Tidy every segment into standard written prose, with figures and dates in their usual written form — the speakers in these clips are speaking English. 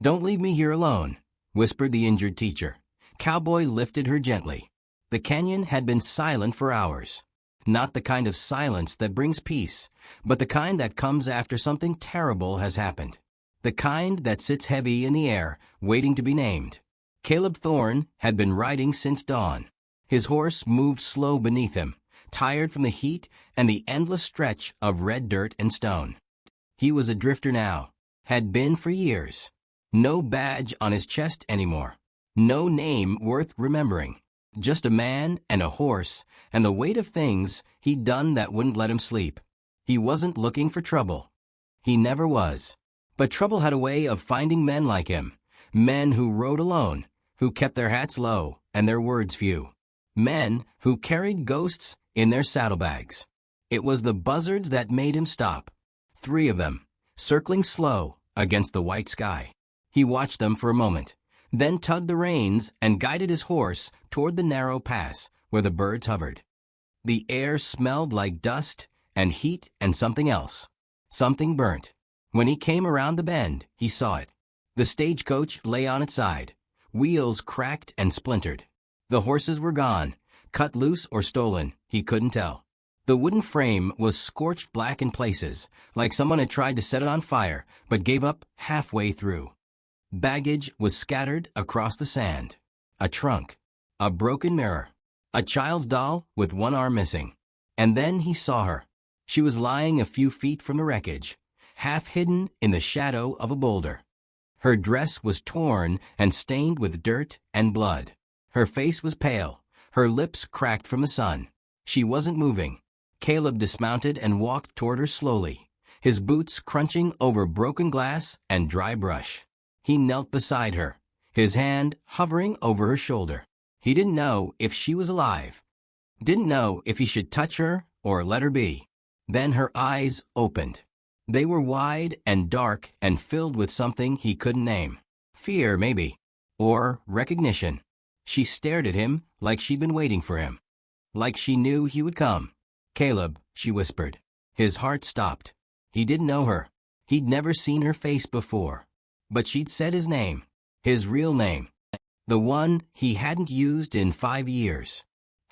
"Don't leave me here alone," whispered the injured teacher. Cowboy lifted her gently. The canyon had been silent for hours. Not the kind of silence that brings peace, but the kind that comes after something terrible has happened. The kind that sits heavy in the air, waiting to be named. Caleb Thorne had been riding since dawn. His horse moved slow beneath him, tired from the heat and the endless stretch of red dirt and stone. He was a drifter now, had been for years. No badge on his chest anymore. No name worth remembering. Just a man and a horse and the weight of things he'd done that wouldn't let him sleep. He wasn't looking for trouble. He never was. But trouble had a way of finding men like him. Men who rode alone, who kept their hats low and their words few. Men who carried ghosts in their saddlebags. It was the buzzards that made him stop. 3 of them, circling slow against the white sky. He watched them for a moment, then tugged the reins and guided his horse toward the narrow pass where the birds hovered. The air smelled like dust and heat and something else. Something burnt. When he came around the bend, he saw it. The stagecoach lay on its side. Wheels cracked and splintered. The horses were gone, cut loose or stolen, he couldn't tell. The wooden frame was scorched black in places, like someone had tried to set it on fire, but gave up halfway through. Baggage was scattered across the sand. A trunk. A broken mirror. A child's doll with one arm missing. And then he saw her. She was lying a few feet from the wreckage, half hidden in the shadow of a boulder. Her dress was torn and stained with dirt and blood. Her face was pale, her lips cracked from the sun. She wasn't moving. Caleb dismounted and walked toward her slowly, his boots crunching over broken glass and dry brush. He knelt beside her, his hand hovering over her shoulder. He didn't know if she was alive. Didn't know if he should touch her or let her be. Then her eyes opened. They were wide and dark and filled with something he couldn't name. Fear, maybe. Or recognition. She stared at him like she'd been waiting for him. Like she knew he would come. "Caleb," she whispered. His heart stopped. He didn't know her. He'd never seen her face before. But she'd said his name. His real name. The one he hadn't used in 5 years.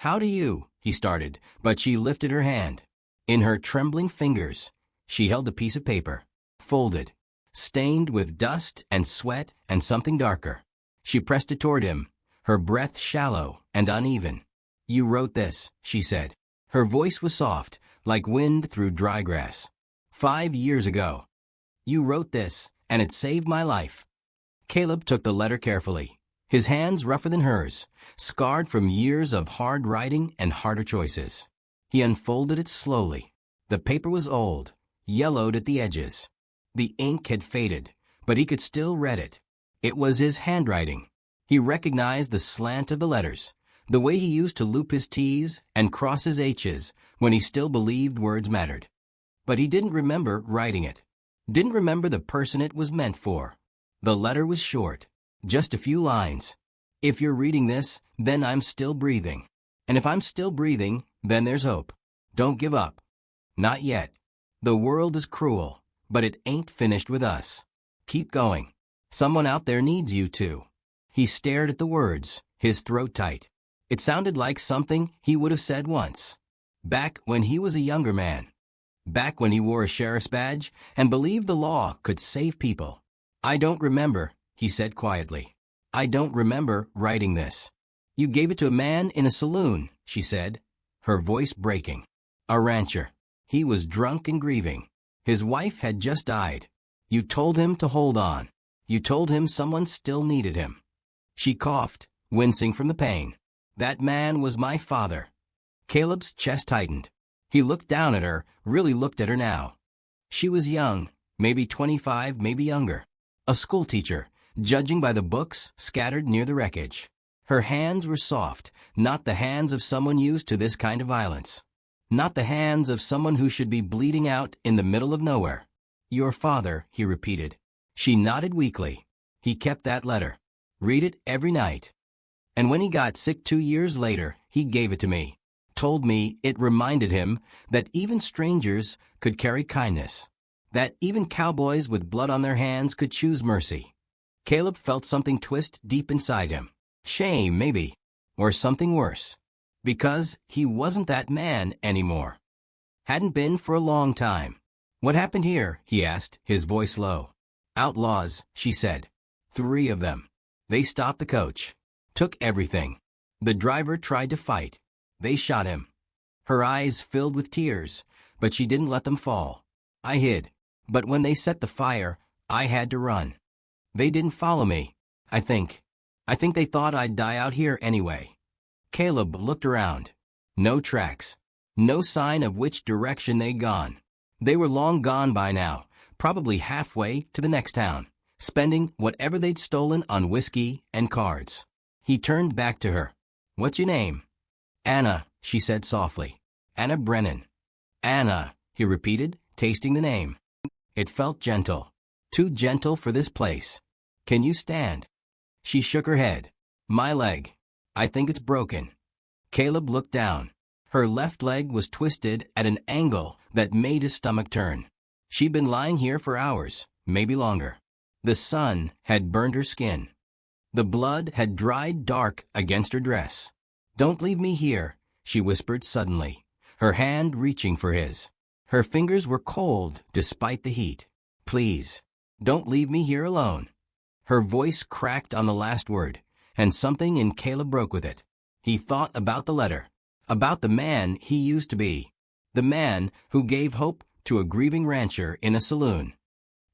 "How do you?" he started, but she lifted her hand. In her trembling fingers, she held a piece of paper, folded, stained with dust and sweat and something darker. She pressed it toward him, her breath shallow and uneven. "You wrote this," she said. Her voice was soft, like wind through dry grass. 5 years ago. "You wrote this, and it saved my life." Caleb took the letter carefully, his hands rougher than hers, scarred from years of hard writing and harder choices. He unfolded it slowly. The paper was old, yellowed at the edges. The ink had faded, but he could still read it. It was his handwriting. He recognized the slant of the letters, the way he used to loop his T's and cross his H's when he still believed words mattered. But he didn't remember writing it. Didn't remember the person it was meant for. The letter was short, just a few lines. "If you're reading this, then I'm still breathing. And if I'm still breathing, then there's hope. Don't give up. Not yet. The world is cruel, but it ain't finished with us. Keep going. Someone out there needs you too." He stared at the words, his throat tight. It sounded like something he would have said once. Back when he was a younger man. Back when he wore a sheriff's badge and believed the law could save people. "I don't remember," he said quietly. "I don't remember writing this." "You gave it to a man in a saloon," she said, her voice breaking. "A rancher. He was drunk and grieving. His wife had just died. You told him to hold on. You told him someone still needed him." She coughed, wincing from the pain. "That man was my father." Caleb's chest tightened. He looked down at her, really looked at her now. She was young, maybe 25, maybe younger. A schoolteacher, judging by the books scattered near the wreckage. Her hands were soft, not the hands of someone used to this kind of violence. Not the hands of someone who should be bleeding out in the middle of nowhere. "Your father," he repeated. She nodded weakly. He kept that letter. Read it every night. "And when he got sick 2 years later, he gave it to me. Told me it reminded him that even strangers could carry kindness. That even cowboys with blood on their hands could choose mercy. Caleb felt something twist deep inside him. Shame, maybe. Or something worse. Because he wasn't that man anymore. Hadn't been for a long time. What happened here? He asked, his voice low. Outlaws, she said. 3 of them. They stopped the coach. Took everything. The driver tried to fight. They shot him. Her eyes filled with tears, but she didn't let them fall. I hid. But when they set the fire, I had to run. They didn't follow me, I think. I think they thought I'd die out here anyway. Caleb looked around. No tracks. No sign of which direction they'd gone. They were long gone by now, probably halfway to the next town, spending whatever they'd stolen on whiskey and cards. He turned back to her. What's your name? Anna, she said softly. Anna Brennan. Anna, he repeated, tasting the name. It felt gentle. Too gentle for this place. Can you stand? She shook her head. My leg. I think it's broken. Caleb looked down. Her left leg was twisted at an angle that made his stomach turn. She'd been lying here for hours, maybe longer. The sun had burned her skin. The blood had dried dark against her dress. Don't leave me here, she whispered suddenly, her hand reaching for his. Her fingers were cold despite the heat. Please, don't leave me here alone. Her voice cracked on the last word, and something in Caleb broke with it. He thought about the letter, about the man he used to be, the man who gave hope to a grieving rancher in a saloon,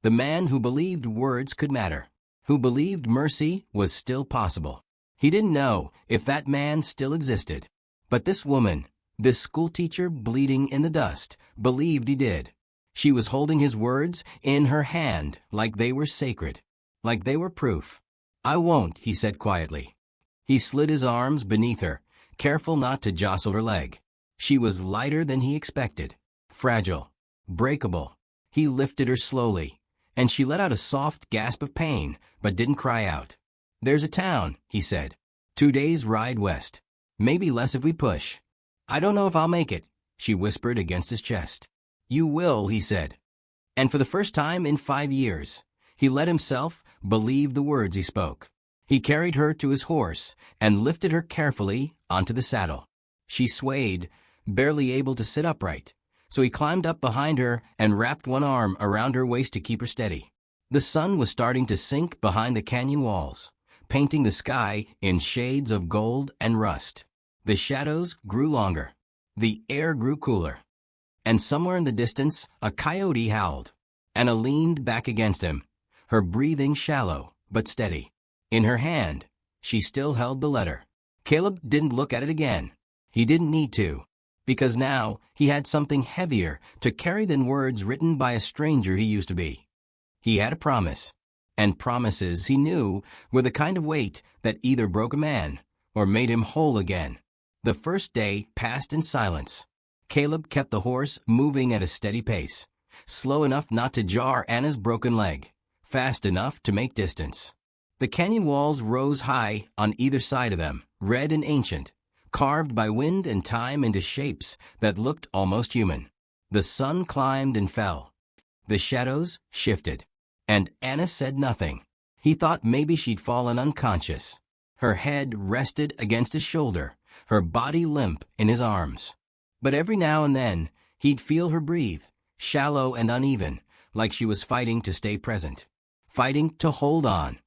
the man who believed words could matter, who believed mercy was still possible. He didn't know if that man still existed, but this woman, this schoolteacher bleeding in the dust, believed he did. She was holding his words in her hand like they were sacred, like they were proof. I won't, he said quietly. He slid his arms beneath her, careful not to jostle her leg. She was lighter than he expected, fragile, breakable. He lifted her slowly, and she let out a soft gasp of pain, but didn't cry out. There's a town, he said. 2 days' ride west. Maybe less if we push. I don't know if I'll make it, she whispered against his chest. You will, he said. And for the first time in 5 years, he let himself believe the words he spoke. He carried her to his horse and lifted her carefully onto the saddle. She swayed, barely able to sit upright, so he climbed up behind her and wrapped one arm around her waist to keep her steady. The sun was starting to sink behind the canyon walls, painting the sky in shades of gold and rust. The shadows grew longer. The air grew cooler. And somewhere in the distance, a coyote howled. Anna leaned back against him, her breathing shallow but steady. In her hand, she still held the letter. Caleb didn't look at it again. He didn't need to, because now he had something heavier to carry than words written by a stranger he used to be. He had a promise, and promises, he knew, were the kind of weight that either broke a man or made him whole again. The first day passed in silence. Caleb kept the horse moving at a steady pace, slow enough not to jar Anna's broken leg, fast enough to make distance. The canyon walls rose high on either side of them, red and ancient, carved by wind and time into shapes that looked almost human. The sun climbed and fell. The shadows shifted, and Anna said nothing. He thought maybe she'd fallen unconscious. Her head rested against his shoulder, her body limp in his arms. But every now and then, he'd feel her breathe, shallow and uneven, like she was fighting to stay present, fighting to hold on.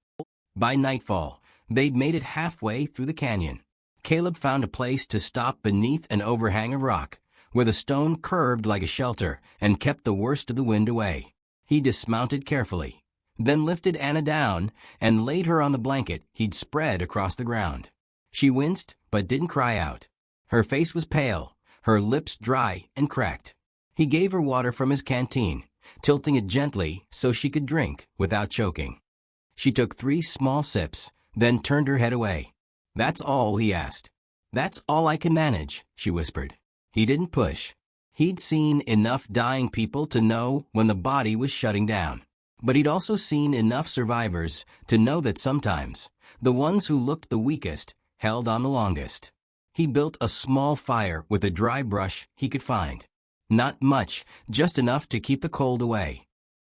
By nightfall, they'd made it halfway through the canyon. Caleb found a place to stop beneath an overhang of rock, where the stone curved like a shelter and kept the worst of the wind away. He dismounted carefully, then lifted Anna down and laid her on the blanket he'd spread across the ground. She winced, but didn't cry out. Her face was pale, her lips dry and cracked. He gave her water from his canteen, tilting it gently so she could drink without choking. She took 3 small sips, then turned her head away. That's all, he asked. That's all I can manage, she whispered. He didn't push. He'd seen enough dying people to know when the body was shutting down. But he'd also seen enough survivors to know that sometimes, the ones who looked the weakest held on the longest. He built a small fire with a dry brush he could find. Not much, just enough to keep the cold away.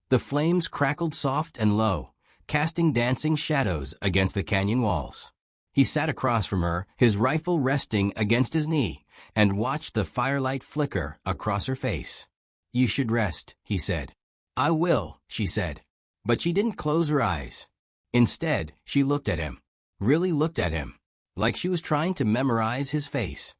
The flames crackled soft and low, casting dancing shadows against the canyon walls. He sat across from her, his rifle resting against his knee, and watched the firelight flicker across her face. "You should rest," he said. "I will," she said. But she didn't close her eyes. Instead, she looked at him. Really looked at him. Like she was trying to memorize his face.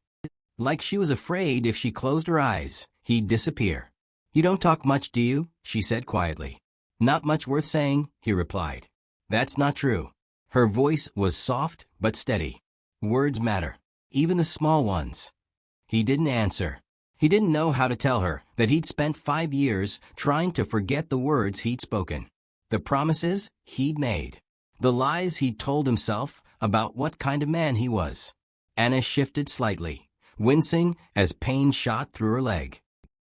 Like she was afraid if she closed her eyes, he'd disappear. "You don't talk much, do you?" she said quietly. "Not much worth saying," he replied. "That's not true." Her voice was soft but steady. "Words matter. Even the small ones." He didn't answer. He didn't know how to tell her that he'd spent 5 years trying to forget the words he'd spoken. The promises he'd made. The lies he'd told himself about what kind of man he was. Anna shifted slightly, wincing as pain shot through her leg.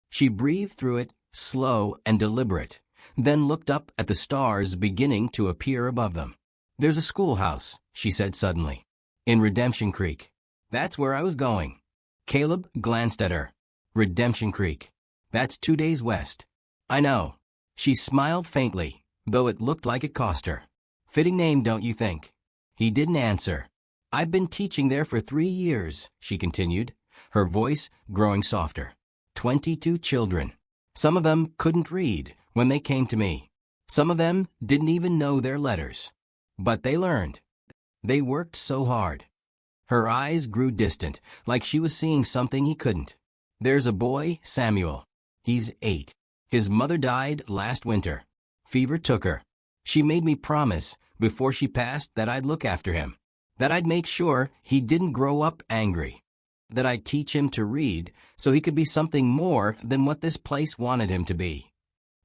She breathed through it, slow and deliberate, then looked up at the stars beginning to appear above them. "There's a schoolhouse," she said suddenly, "in Redemption Creek. That's where I was going." Caleb glanced at her. "Redemption Creek. That's 2 days west." "I know." She smiled faintly, though it looked like it cost her. "Fitting name, don't you think?" He didn't answer. "I've been teaching there for 3 years," she continued, her voice growing softer. 22 children. Some of them couldn't read when they came to me. Some of them didn't even know their letters. But they learned. They worked so hard." Her eyes grew distant, like she was seeing something he couldn't. "There's a boy, Samuel. He's 8. His mother died last winter. Fever took her. She made me promise, before she passed, that I'd look after him. That I'd make sure he didn't grow up angry. That I'd teach him to read so he could be something more than what this place wanted him to be."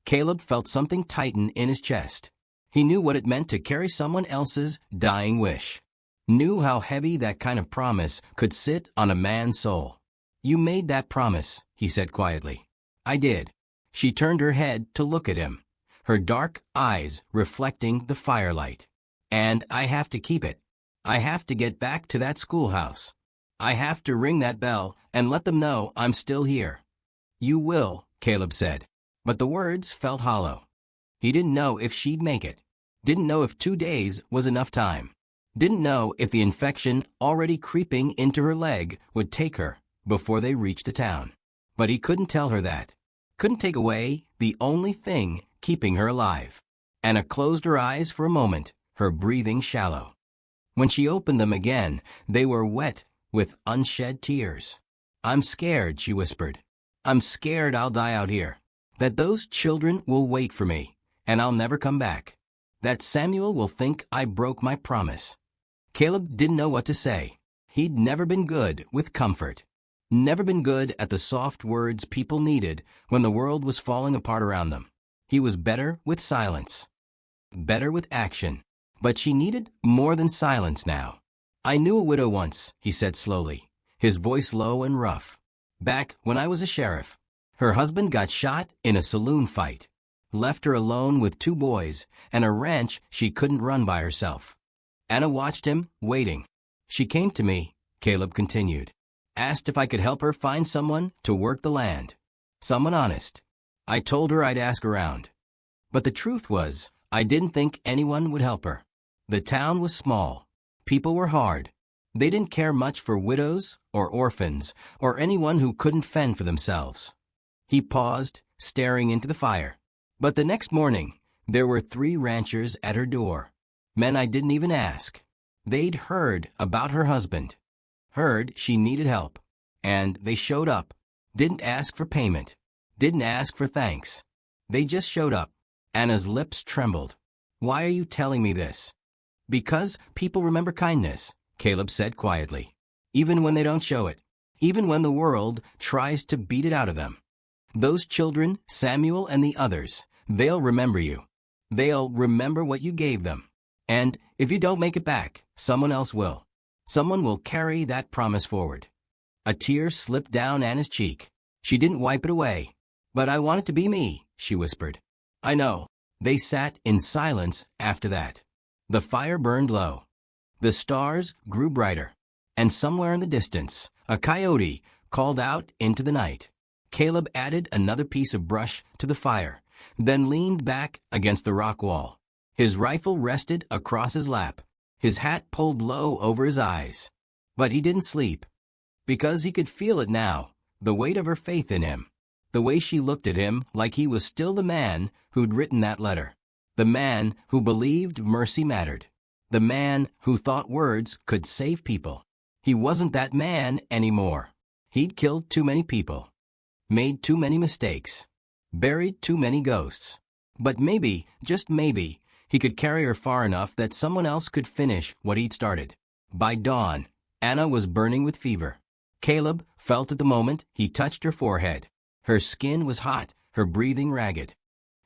Caleb felt something tighten in his chest. He knew what it meant to carry someone else's dying wish. Knew how heavy that kind of promise could sit on a man's soul. "You made that promise," he said quietly. "I did." She turned her head to look at him, her dark eyes reflecting the firelight. "And I have to keep it. I have to get back to that schoolhouse. I have to ring that bell and let them know I'm still here." "You will," Caleb said. But the words felt hollow. He didn't know if she'd make it. Didn't know if 2 days was enough time. Didn't know if the infection already creeping into her leg would take her before they reached the town. But he couldn't tell her that. Couldn't take away the only thing keeping her alive. Anna closed her eyes for a moment, her breathing shallow. When she opened them again, they were wet with unshed tears. "I'm scared," she whispered. "I'm scared I'll die out here. That those children will wait for me, and I'll never come back. That Samuel will think I broke my promise." Caleb didn't know what to say. He'd never been good with comfort. Never been good at the soft words people needed when the world was falling apart around them. He was better with silence. Better with action. But she needed more than silence now. "I knew a widow once," he said slowly, his voice low and rough. "Back when I was a sheriff. Her husband got shot in a saloon fight. Left her alone with 2 boys and a ranch she couldn't run by herself." Anna watched him, waiting. "She came to me," Caleb continued. "Asked if I could help her find someone to work the land. Someone honest. I told her I'd ask around. But the truth was, I didn't think anyone would help her. The town was small. People were hard. They didn't care much for widows or orphans or anyone who couldn't fend for themselves." He paused, staring into the fire. "But the next morning, there were 3 ranchers at her door. Men I didn't even ask. They'd heard about her husband. Heard she needed help. And they showed up. Didn't ask for payment. Didn't ask for thanks. They just showed up." Anna's lips trembled. "Why are you telling me this?" "Because people remember kindness," Caleb said quietly. "Even when they don't show it. Even when the world tries to beat it out of them. Those children, Samuel and the others, they'll remember you. They'll remember what you gave them. And if you don't make it back, someone else will. Someone will carry that promise forward." A tear slipped down Anna's cheek. She didn't wipe it away. "But I want it to be me," she whispered. "I know." They sat in silence after that. The fire burned low. The stars grew brighter. And somewhere in the distance, a coyote called out into the night. Caleb added another piece of brush to the fire, then leaned back against the rock wall. His rifle rested across his lap, his hat pulled low over his eyes. But he didn't sleep. Because he could feel it now, the weight of her faith in him. The way she looked at him like he was still the man who'd written that letter. The man who believed mercy mattered. The man who thought words could save people. He wasn't that man anymore. He'd killed too many people. Made too many mistakes. Buried too many ghosts. But maybe, just maybe, he could carry her far enough that someone else could finish what he'd started. By dawn, Anna was burning with fever. Caleb felt at the moment he touched her forehead. Her skin was hot, her breathing ragged.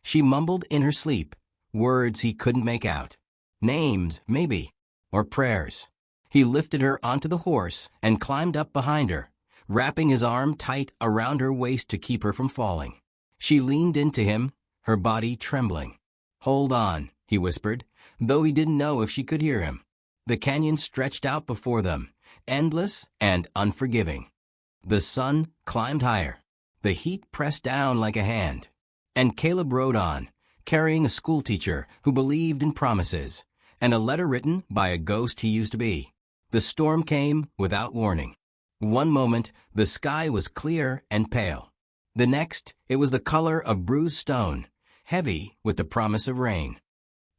She mumbled in her sleep, words he couldn't make out. Names, maybe, or prayers. He lifted her onto the horse and climbed up behind her, wrapping his arm tight around her waist to keep her from falling. She leaned into him, her body trembling. "Hold on," he whispered, though he didn't know if she could hear him. The canyon stretched out before them, endless and unforgiving. The sun climbed higher. The heat pressed down like a hand. And Caleb rode on, carrying a schoolteacher who believed in promises, and a letter written by a ghost he used to be. The storm came without warning. One moment, the sky was clear and pale. The next, it was the color of bruised stone, heavy with the promise of rain.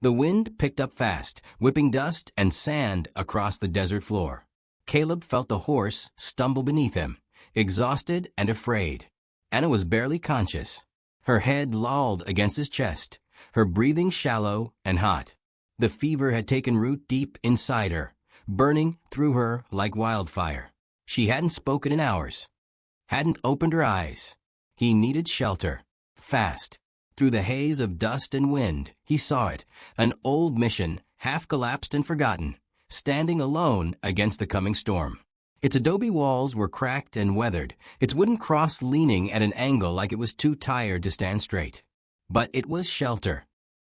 The wind picked up fast, whipping dust and sand across the desert floor. Caleb felt the horse stumble beneath him, exhausted and afraid. Anna was barely conscious. Her head lolled against his chest, her breathing shallow and hot. The fever had taken root deep inside her, burning through her like wildfire. She hadn't spoken in hours, hadn't opened her eyes. He needed shelter, fast. Through the haze of dust and wind, he saw it, an old mission, half collapsed and forgotten, standing alone against the coming storm. Its adobe walls were cracked and weathered, its wooden cross leaning at an angle like it was too tired to stand straight. But it was shelter.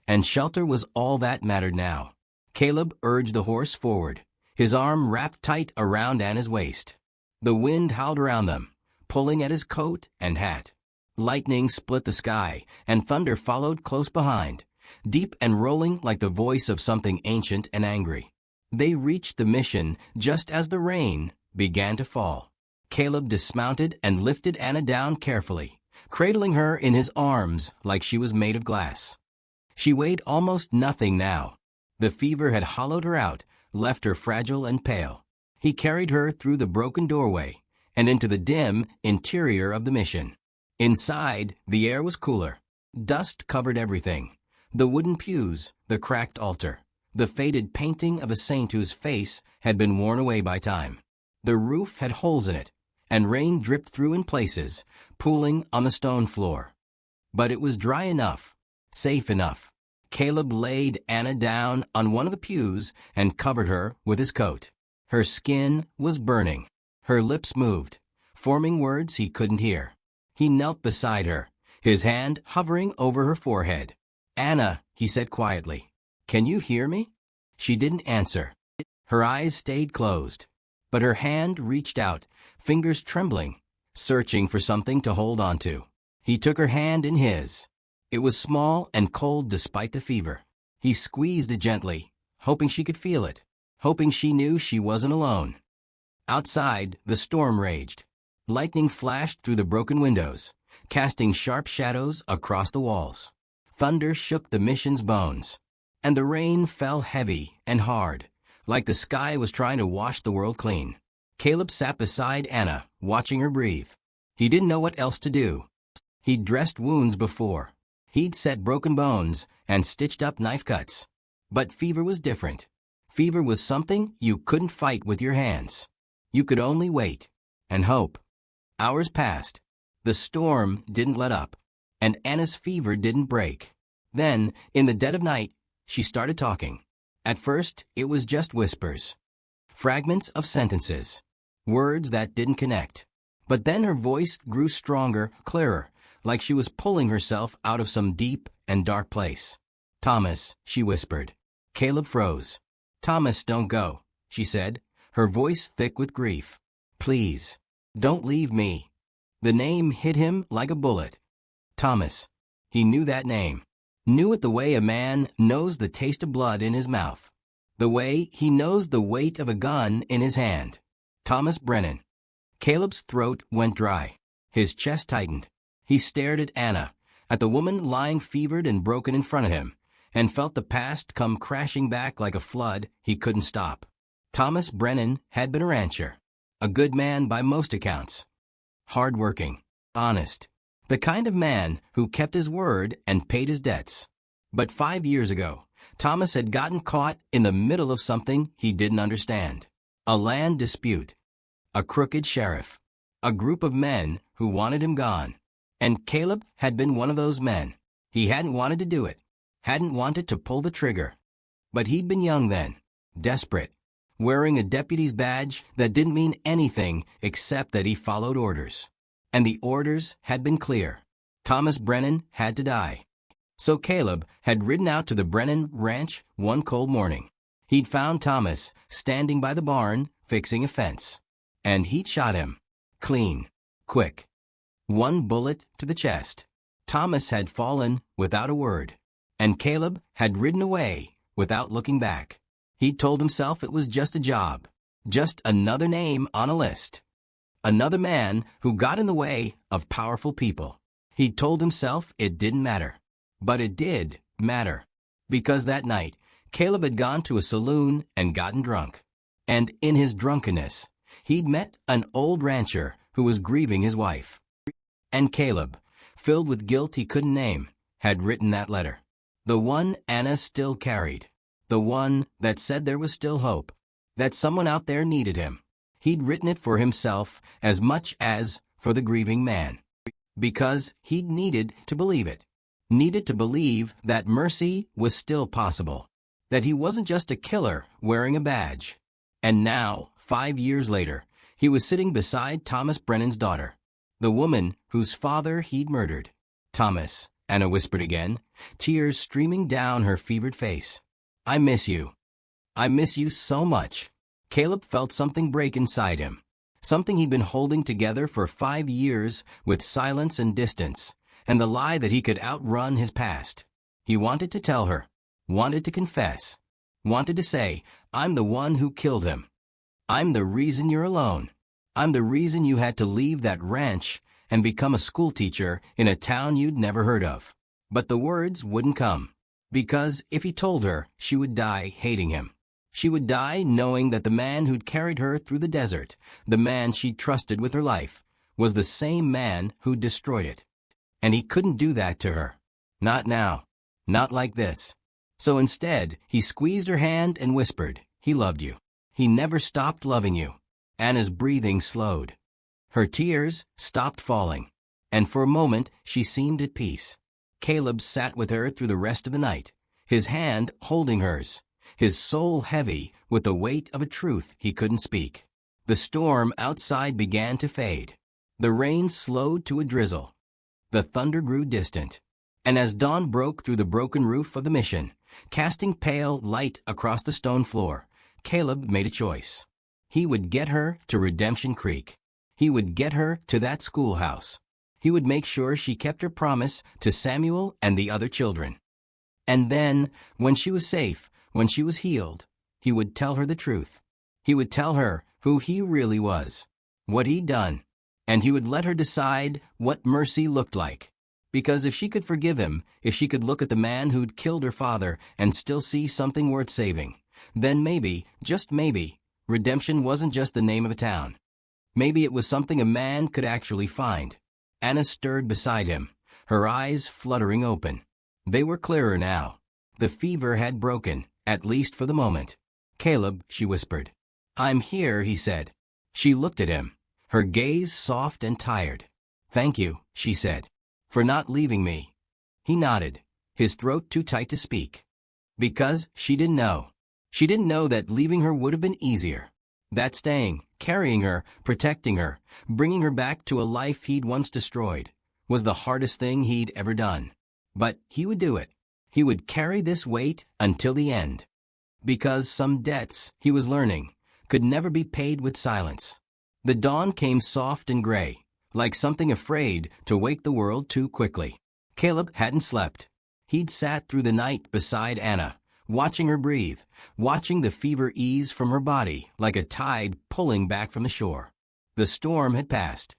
And shelter was all that mattered now. Caleb urged the horse forward, his arm wrapped tight around Anna's waist. The wind howled around them, pulling at his coat and hat. Lightning split the sky, and thunder followed close behind, deep and rolling like the voice of something ancient and angry. They reached the mission just as the rain began to fall. Caleb dismounted and lifted Anna down carefully, cradling her in his arms like she was made of glass. She weighed almost nothing now. The fever had hollowed her out, left her fragile and pale. He carried her through the broken doorway and into the dim interior of the mission. Inside, the air was cooler. Dust covered everything. The wooden pews, the cracked altar, the faded painting of a saint whose face had been worn away by time. The roof had holes in it, and rain dripped through in places, pooling on the stone floor. But it was dry enough, safe enough. Caleb laid Anna down on one of the pews and covered her with his coat. Her skin was burning. Her lips moved, forming words he couldn't hear. He knelt beside her, his hand hovering over her forehead. "Anna," he said quietly, "can you hear me?" She didn't answer. Her eyes stayed closed. But her hand reached out, fingers trembling, searching for something to hold on to. He took her hand in his. It was small and cold despite the fever. He squeezed it gently, hoping she could feel it, hoping she knew she wasn't alone. Outside, the storm raged. Lightning flashed through the broken windows, casting sharp shadows across the walls. Thunder shook the mission's bones, and the rain fell heavy and hard, like the sky was trying to wash the world clean. Caleb sat beside Anna, watching her breathe. He didn't know what else to do. He'd dressed wounds before. He'd set broken bones and stitched up knife cuts. But fever was different. Fever was something you couldn't fight with your hands. You could only wait and hope. Hours passed. The storm didn't let up, and Anna's fever didn't break. Then, in the dead of night, she started talking. At first, it was just whispers, fragments of sentences, words that didn't connect. But then her voice grew stronger, clearer, like she was pulling herself out of some deep and dark place. "Thomas," she whispered. Caleb froze. "Thomas, don't go," she said, her voice thick with grief. "Please, don't leave me." The name hit him like a bullet. Thomas. He knew that name. Knew it the way a man knows the taste of blood in his mouth. The way he knows the weight of a gun in his hand. Thomas Brennan. Caleb's throat went dry. His chest tightened. He stared at Anna, at the woman lying fevered and broken in front of him, and felt the past come crashing back like a flood he couldn't stop. Thomas Brennan had been a rancher. A good man by most accounts. Hard-working. Honest. The kind of man who kept his word and paid his debts. But 5 years ago, Thomas had gotten caught in the middle of something he didn't understand. A land dispute. A crooked sheriff. A group of men who wanted him gone. And Caleb had been one of those men. He hadn't wanted to do it. Hadn't wanted to pull the trigger. But he'd been young then. Desperate. Wearing a deputy's badge that didn't mean anything except that he followed orders. And the orders had been clear. Thomas Brennan had to die. So Caleb had ridden out to the Brennan ranch one cold morning. He'd found Thomas standing by the barn fixing a fence. And he'd shot him. Clean. Quick. One bullet to the chest. Thomas had fallen without a word. And Caleb had ridden away without looking back. He'd told himself it was just a job. Just another name on a list. Another man who got in the way of powerful people. He'd told himself it didn't matter. But it did matter. Because that night, Caleb had gone to a saloon and gotten drunk. And in his drunkenness, he'd met an old rancher who was grieving his wife. And Caleb, filled with guilt he couldn't name, had written that letter. The one Anna still carried. The one that said there was still hope. That someone out there needed him. He'd written it for himself as much as for the grieving man. Because he'd needed to believe it. Needed to believe that mercy was still possible. That he wasn't just a killer wearing a badge. And now, 5 years later, he was sitting beside Thomas Brennan's daughter. The woman whose father he'd murdered. Thomas, Anna whispered again, tears streaming down her fevered face. I miss you. I miss you so much. Caleb felt something break inside him. Something he'd been holding together for 5 years with silence and distance, and the lie that he could outrun his past. He wanted to tell her. Wanted to confess. Wanted to say, I'm the one who killed him. I'm the reason you're alone. I'm the reason you had to leave that ranch and become a schoolteacher in a town you'd never heard of. But the words wouldn't come. Because if he told her, she would die hating him. She would die knowing that the man who'd carried her through the desert, the man she'd trusted with her life, was the same man who'd destroyed it. And he couldn't do that to her. Not now. Not like this. So instead, he squeezed her hand and whispered, he loved you. He never stopped loving you. Anna's breathing slowed. Her tears stopped falling. And for a moment, she seemed at peace. Caleb sat with her through the rest of the night, his hand holding hers, his soul heavy with the weight of a truth he couldn't speak. The storm outside began to fade. The rain slowed to a drizzle. The thunder grew distant. And as dawn broke through the broken roof of the mission, casting pale light across the stone floor, Caleb made a choice. He would get her to Redemption Creek. He would get her to that schoolhouse. He would make sure she kept her promise to Samuel and the other children. And then, when she was safe, when she was healed, he would tell her the truth. He would tell her who he really was, what he'd done, and he would let her decide what mercy looked like. Because if she could forgive him, if she could look at the man who'd killed her father and still see something worth saving, then maybe, just maybe, redemption wasn't just the name of a town. Maybe it was something a man could actually find. Anna stirred beside him, her eyes fluttering open. They were clearer now. The fever had broken, at least for the moment. Caleb, she whispered. I'm here, he said. She looked at him, her gaze soft and tired. Thank you, she said, for not leaving me. He nodded, his throat too tight to speak. Because she didn't know. She didn't know that leaving her would have been easier. That staying, carrying her, protecting her, bringing her back to a life he'd once destroyed, was the hardest thing he'd ever done. But he would do it. He would carry this weight until the end. Because some debts, he was learning, could never be paid with silence. The dawn came soft and gray, like something afraid to wake the world too quickly. Caleb hadn't slept. He'd sat through the night beside Anna, watching her breathe, watching the fever ease from her body like a tide pulling back from the shore. The storm had passed.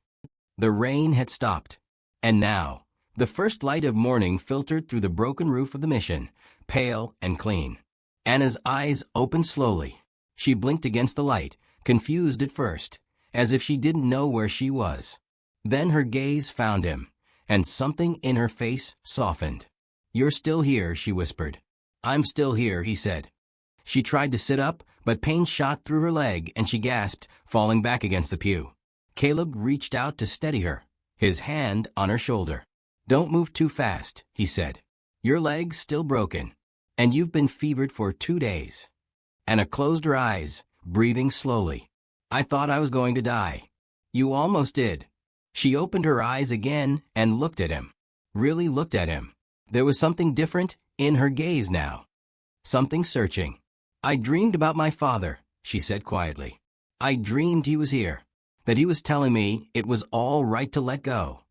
The rain had stopped. And now, the first light of morning filtered through the broken roof of the mission, pale and clean. Anna's eyes opened slowly. She blinked against the light, confused at first, as if she didn't know where she was. Then her gaze found him, and something in her face softened. "You're still here," she whispered. "I'm still here," he said. She tried to sit up, but pain shot through her leg and she gasped, falling back against the pew. Caleb reached out to steady her, his hand on her shoulder. "Don't move too fast," he said. "Your leg's still broken, and you've been fevered for 2 days." Anna closed her eyes, breathing slowly. "I thought I was going to die." "You almost did." She opened her eyes again and looked at him. Really looked at him. There was something different in her gaze now. Something searching. "I dreamed about my father," she said quietly. "I dreamed he was here, that he was telling me it was all right to let go."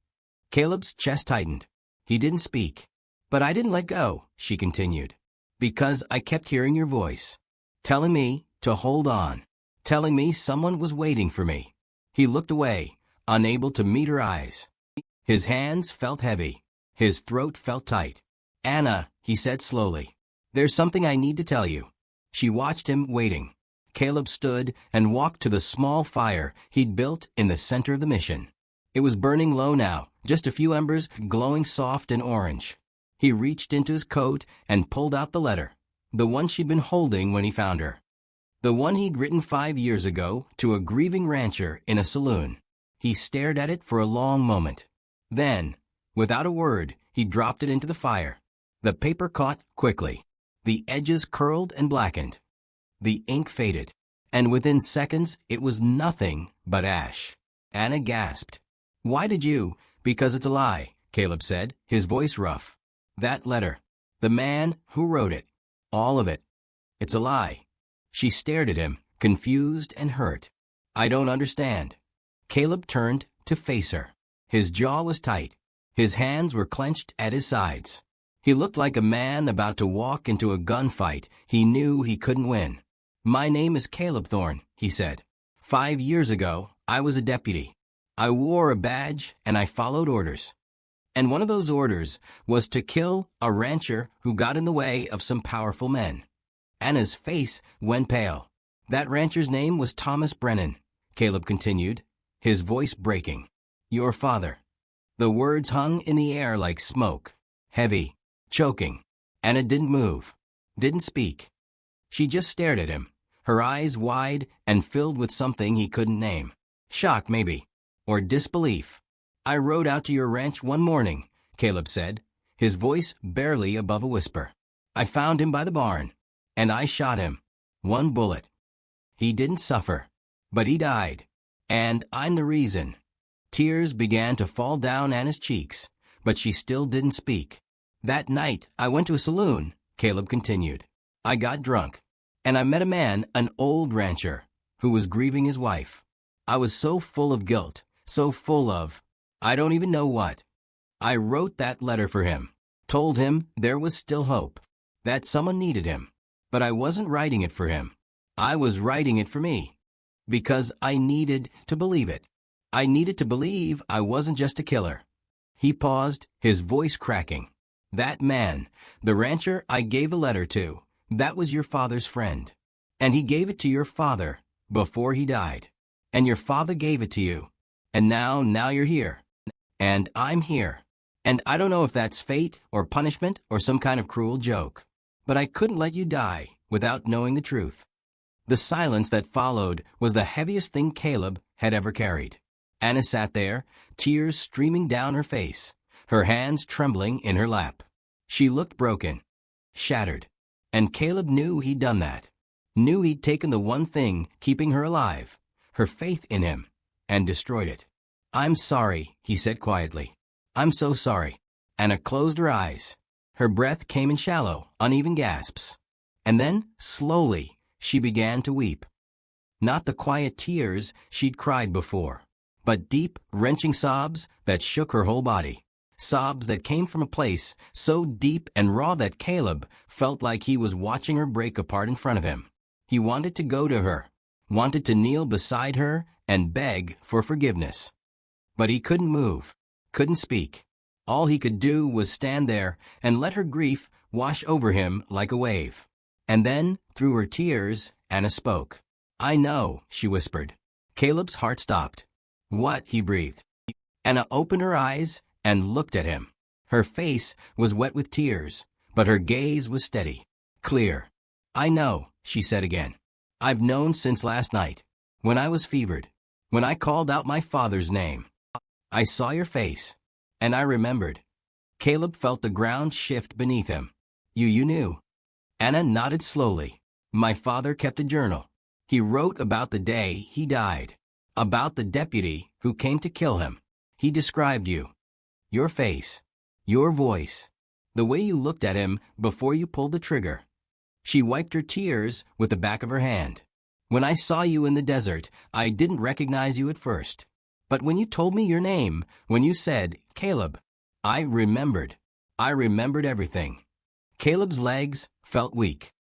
Caleb's chest tightened. He didn't speak. "But I didn't let go," she continued, "because I kept hearing your voice, telling me to hold on, telling me someone was waiting for me." He looked away, unable to meet her eyes. His hands felt heavy. His throat felt tight. "Anna," he said slowly, "there's something I need to tell you." She watched him, waiting. Caleb stood and walked to the small fire he'd built in the center of the mission. It was burning low now, just a few embers glowing soft and orange. He reached into his coat and pulled out the letter, the one she'd been holding when he found her. The one he'd written 5 years ago to a grieving rancher in a saloon. He stared at it for a long moment. Then, without a word, he dropped it into the fire. The paper caught quickly. The edges curled and blackened. The ink faded, and within seconds it was nothing but ash. Anna gasped. "Why did you?" "Because it's a lie," Caleb said, his voice rough. "That letter. The man who wrote it. All of it. It's a lie." She stared at him, confused and hurt. "I don't understand." Caleb turned to face her. His jaw was tight. His hands were clenched at his sides. He looked like a man about to walk into a gunfight he knew he couldn't win. "My name is Caleb Thorne," he said. 5 years ago, I was a deputy. I wore a badge and I followed orders. And one of those orders was to kill a rancher who got in the way of some powerful men." Anna's face went pale. "That rancher's name was Thomas Brennan," Caleb continued, his voice breaking. "Your father." The words hung in the air like smoke, heavy, choking. Anna didn't move, didn't speak. She just stared at him, her eyes wide and filled with something he couldn't name. Shock, maybe, or disbelief. "I rode out to your ranch one morning," Caleb said, his voice barely above a whisper. "I found him by the barn, and I shot him. 1 bullet. He didn't suffer, but he died. And I'm the reason." Tears began to fall down Anna's cheeks, but she still didn't speak. "That night, I went to a saloon," Caleb continued. "I got drunk, and I met a man, an old rancher, who was grieving his wife. I was so full of guilt, so full of, I don't even know what. I wrote that letter for him, told him there was still hope, that someone needed him. But I wasn't writing it for him. I was writing it for me, because I needed to believe it. I needed to believe I wasn't just a killer." He paused, his voice cracking. "That man, the rancher I gave a letter to, that was your father's friend. And he gave it to your father before he died. And your father gave it to you. And now you're here. And I'm here. And I don't know if that's fate or punishment or some kind of cruel joke. But I couldn't let you die without knowing the truth." The silence that followed was the heaviest thing Caleb had ever carried. Anna sat there, tears streaming down her face, her hands trembling in her lap. She looked broken, shattered. And Caleb knew he'd done that. Knew he'd taken the one thing keeping her alive, her faith in him, and destroyed it. "I'm sorry," he said quietly. "I'm so sorry." Anna closed her eyes. Her breath came in shallow, uneven gasps. And then, slowly, she began to weep. Not the quiet tears she'd cried before, but deep, wrenching sobs that shook her whole body. sobs that came from a place so deep and raw that Caleb felt like he was watching her break apart in front of him. He wanted to go to her, wanted to kneel beside her and beg for forgiveness. But he couldn't move, couldn't speak. All he could do was stand there and let her grief wash over him like a wave. And then, through her tears, Anna spoke. "I know," she whispered. Caleb's heart stopped. "What?" he breathed. Anna opened her eyes and looked at him. Her face was wet with tears, but her gaze was steady, clear. "I know," she said again. "I've known since last night, when I was fevered, when I called out my father's name. I saw your face, and I remembered." Caleb felt the ground shift beneath him. You knew." Anna nodded slowly. "My father kept a journal. He wrote about the day he died, about the deputy who came to kill him. He described you, your face, your voice, the way you looked at him before you pulled the trigger." She wiped her tears with the back of her hand. "When I saw you in the desert, I didn't recognize you at first. But when you told me your name, when you said, 'Caleb,' I remembered. I remembered everything." Caleb's legs felt weak.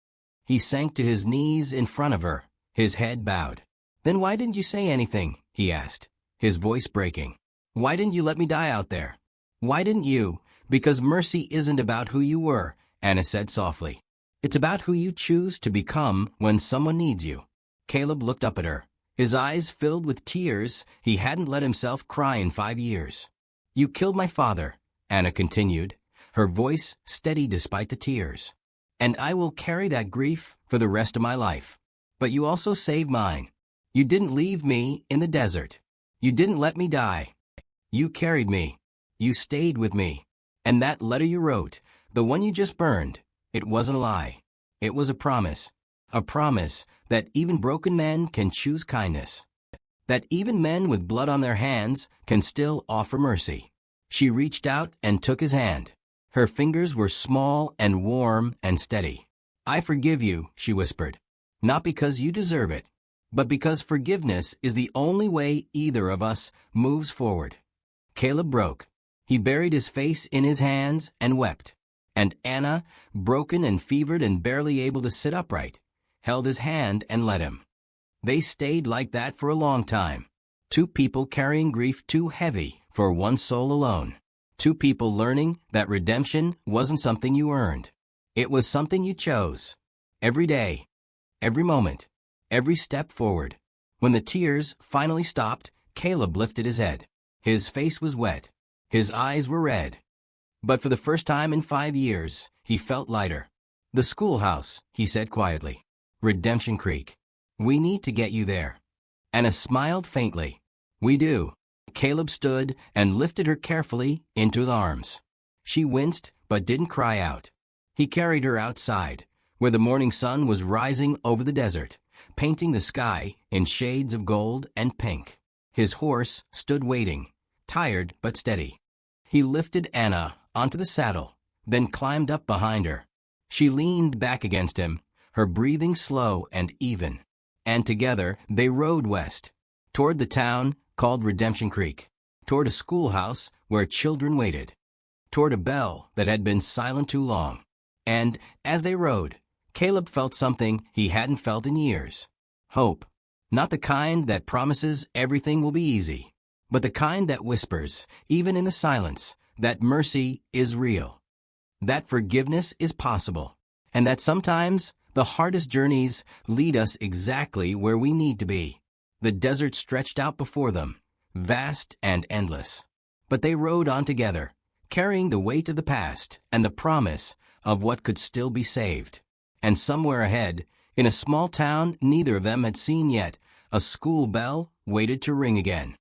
He sank to his knees in front of her, his head bowed. "Then why didn't you say anything?" he asked, his voice breaking. "Why didn't you let me die out there? Why didn't you?" "Because mercy isn't about who you were," Anna said softly. "It's about who you choose to become when someone needs you." Caleb looked up at her, his eyes filled with tears. He hadn't let himself cry in 5 years. "You killed my father," Anna continued, her voice steady despite the tears. "And I will carry that grief for the rest of my life. But you also saved mine. You didn't leave me in the desert. You didn't let me die. You carried me. You stayed with me. And that letter you wrote, the one you just burned, it wasn't a lie. It was a promise. A promise that even broken men can choose kindness. That even men with blood on their hands can still offer mercy." She reached out and took his hand. Her fingers were small and warm and steady. "I forgive you," she whispered. "Not because you deserve it, but because forgiveness is the only way either of us moves forward." Caleb broke. He buried his face in his hands and wept. And Anna, broken and fevered and barely able to sit upright, held his hand and let him. They stayed like that for a long time. Two people carrying grief too heavy for one soul alone. Two people learning that redemption wasn't something you earned. It was something you chose. Every day, every moment, every step forward. When the tears finally stopped, Caleb lifted his head. His face was wet. His eyes were red. But for the first time in 5 years, he felt lighter. "The schoolhouse," he said quietly. "Redemption Creek. We need to get you there." Anna smiled faintly. "We do." Caleb stood and lifted her carefully into his arms. She winced but didn't cry out. He carried her outside, where the morning sun was rising over the desert, painting the sky in shades of gold and pink. His horse stood waiting, tired but steady. He lifted Anna onto the saddle, then climbed up behind her. She leaned back against him, her breathing slow and even. And together they rode west, toward the town called Redemption Creek, toward a schoolhouse where children waited, toward a bell that had been silent too long. And, as they rode, Caleb felt something he hadn't felt in years. Hope. Not the kind that promises everything will be easy, but the kind that whispers, even in the silence, that mercy is real, that forgiveness is possible, and that sometimes the hardest journeys lead us exactly where we need to be. The desert stretched out before them, vast and endless. But they rode on together, carrying the weight of the past and the promise of what could still be saved. And somewhere ahead, in a small town neither of them had seen yet, a school bell waited to ring again.